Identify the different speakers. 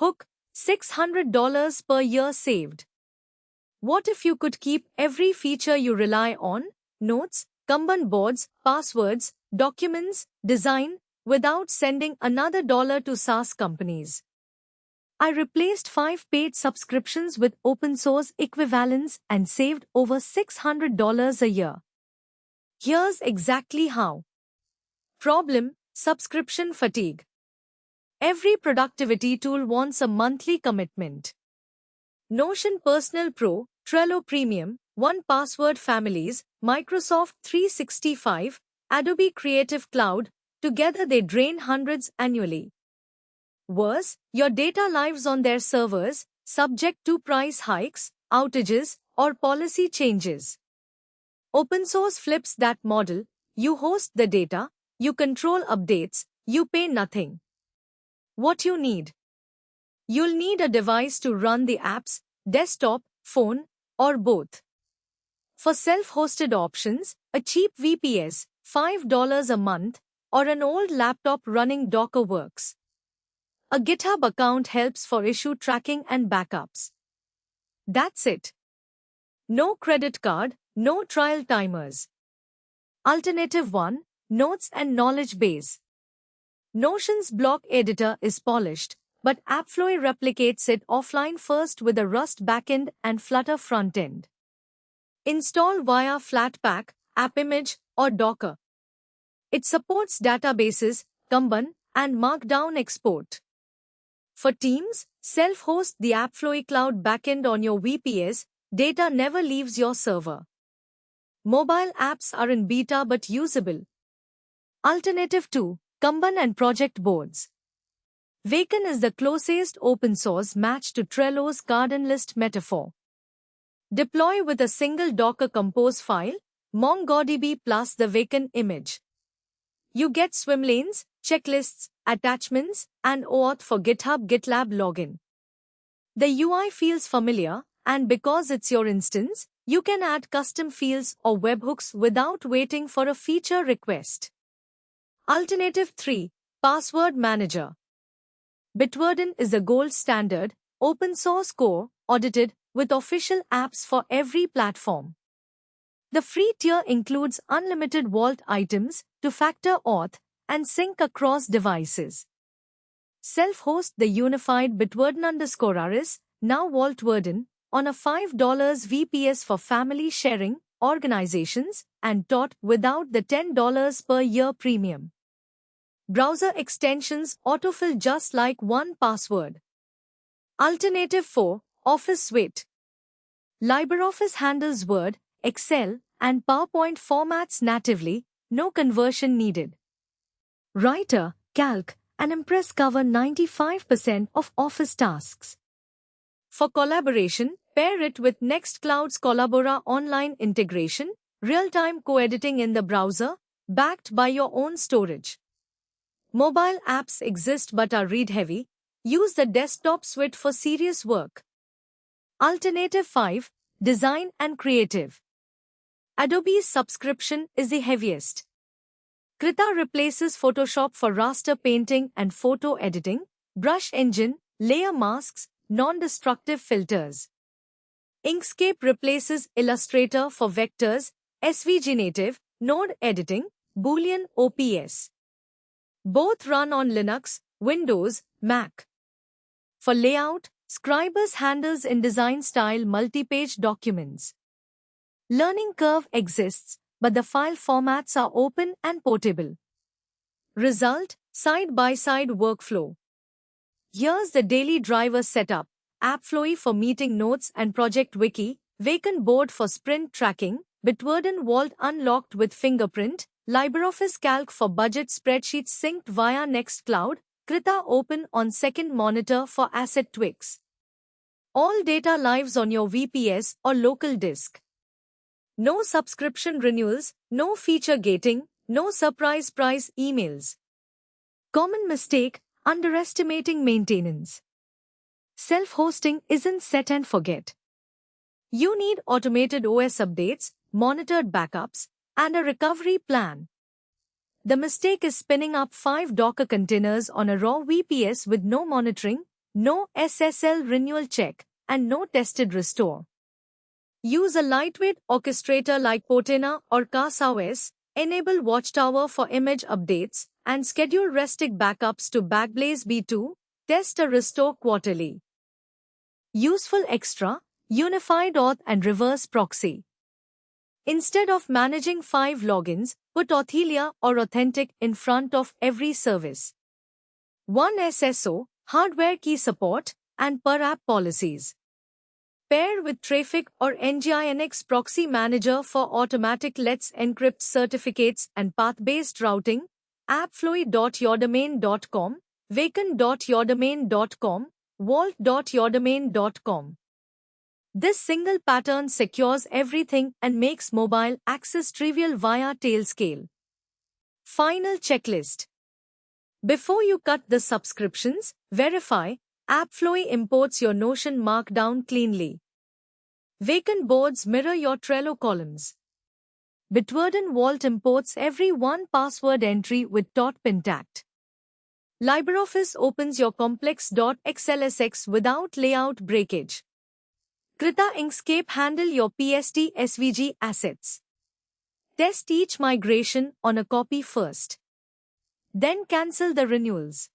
Speaker 1: Hook, $600 per year saved. What if you could keep every feature you rely on, notes, Kanban boards, passwords, documents, design, without sending another dollar to SaaS companies? I replaced 5 paid subscriptions with open source equivalents and saved over $600 a year. Here's exactly how. Problem: subscription fatigue. Every productivity tool wants a monthly commitment. Notion Personal Pro, Trello Premium, 1Password families, Microsoft 365, Adobe Creative Cloud, together they drain hundreds annually. Worse, your data lives on their servers, subject to price hikes, outages, or policy changes. Open source flips that model. You host the data, you control updates, you pay nothing. What you need? You'll need a device to run the apps, desktop, phone, or both. For self-hosted options, a cheap VPS, $5 a month, or an old laptop running Docker works. A GitHub account helps for issue tracking and backups. That's it. No credit card, no trial timers. Alternative 1, Notes and Knowledge Base. Notion's block editor is polished, but AppFlow replicates it offline first with a Rust backend and Flutter frontend. Install via Flatpak, AppImage, or Docker. It supports databases, Kanban, and Markdown export. For teams, self-host the AppFlow Cloud backend on your VPS. Data never leaves your server. Mobile apps are in beta but usable. Alternative 2, Kanban and project boards. Waken is the closest open-source match to Trello's garden list metaphor. Deploy with a single Docker Compose file, MongoDB plus the Waken image. You get swim lanes, checklists, attachments, and OAuth for GitHub GitLab login. The UI feels familiar, and because it's your instance, you can add custom fields or webhooks without waiting for a feature request. Alternative 3, Password Manager. Bitwarden is the gold standard, open source core, audited, with official apps for every platform. The free tier includes unlimited vault items, two-factor auth, and sync across devices. Self-host the unified Bitwarden_RS, now Vaultwarden, on a $5 VPS for family sharing, organizations, and taught without the $10 per year premium. Browser extensions autofill just like 1Password. Alternative 4, Office Suite. LibreOffice handles Word, Excel, and PowerPoint formats natively, no conversion needed. Writer, Calc, and Impress cover 95% of Office tasks. For collaboration, pair it with Nextcloud's Collabora online integration, real-time co-editing in the browser, backed by your own storage. Mobile apps exist but are read-heavy. Use the desktop suite for serious work. Alternative 5, Design and Creative. Adobe's subscription is the heaviest. Krita replaces Photoshop for raster painting and photo editing, brush engine, layer masks, non-destructive filters. Inkscape replaces Illustrator for vectors, SVG native, node editing, Boolean OPS. Both run on Linux, Windows, Mac. For layout, Scribus handles InDesign style multi-page documents. Learning curve exists, but the file formats are open and portable. Result, side-by-side workflow. Here's the daily driver setup: AppFlow for meeting notes and project wiki, Waken board for sprint tracking, Bitwarden Vault unlocked with fingerprint, LibreOffice Calc for budget spreadsheets synced via Nextcloud, Krita open on second monitor for asset tweaks. All data lives on your VPS or local disk. No subscription renewals, no feature gating, no surprise price emails. Common mistake: underestimating maintenance. Self-hosting isn't set and forget. You need automated OS updates, monitored backups, and a recovery plan. The mistake is spinning up 5 Docker containers on a raw VPS with no monitoring, No SSL renewal check, and no tested restore. Use a lightweight orchestrator like Potena or CasaOS, enable Watchtower for image updates, and schedule Restic backups to Backblaze B2, test a restore quarterly. Useful extra, unified auth and reverse proxy. Instead of managing 5 logins, put Authelia or Authentic in front of every service. 1 SSO, hardware key support, and per app policies. Pair with Traefik or Nginx Proxy Manager for automatic Let's Encrypt certificates and path-based routing, appflowy.yourdomain.com, vacant.yourdomain.com, vault.yourdomain.com. This single pattern secures everything and makes mobile access trivial via Tailscale. Final checklist. Before you cut the subscriptions, verify AppFlowy imports your Notion Markdown cleanly. Vacant boards mirror your Trello columns. Bitwarden Vault imports every one password entry with .pintact. LibreOffice opens your complex .xlsx without layout breakage. Krita Inkscape handle your PSD SVG assets. Test each migration on a copy first. Then cancel the renewals.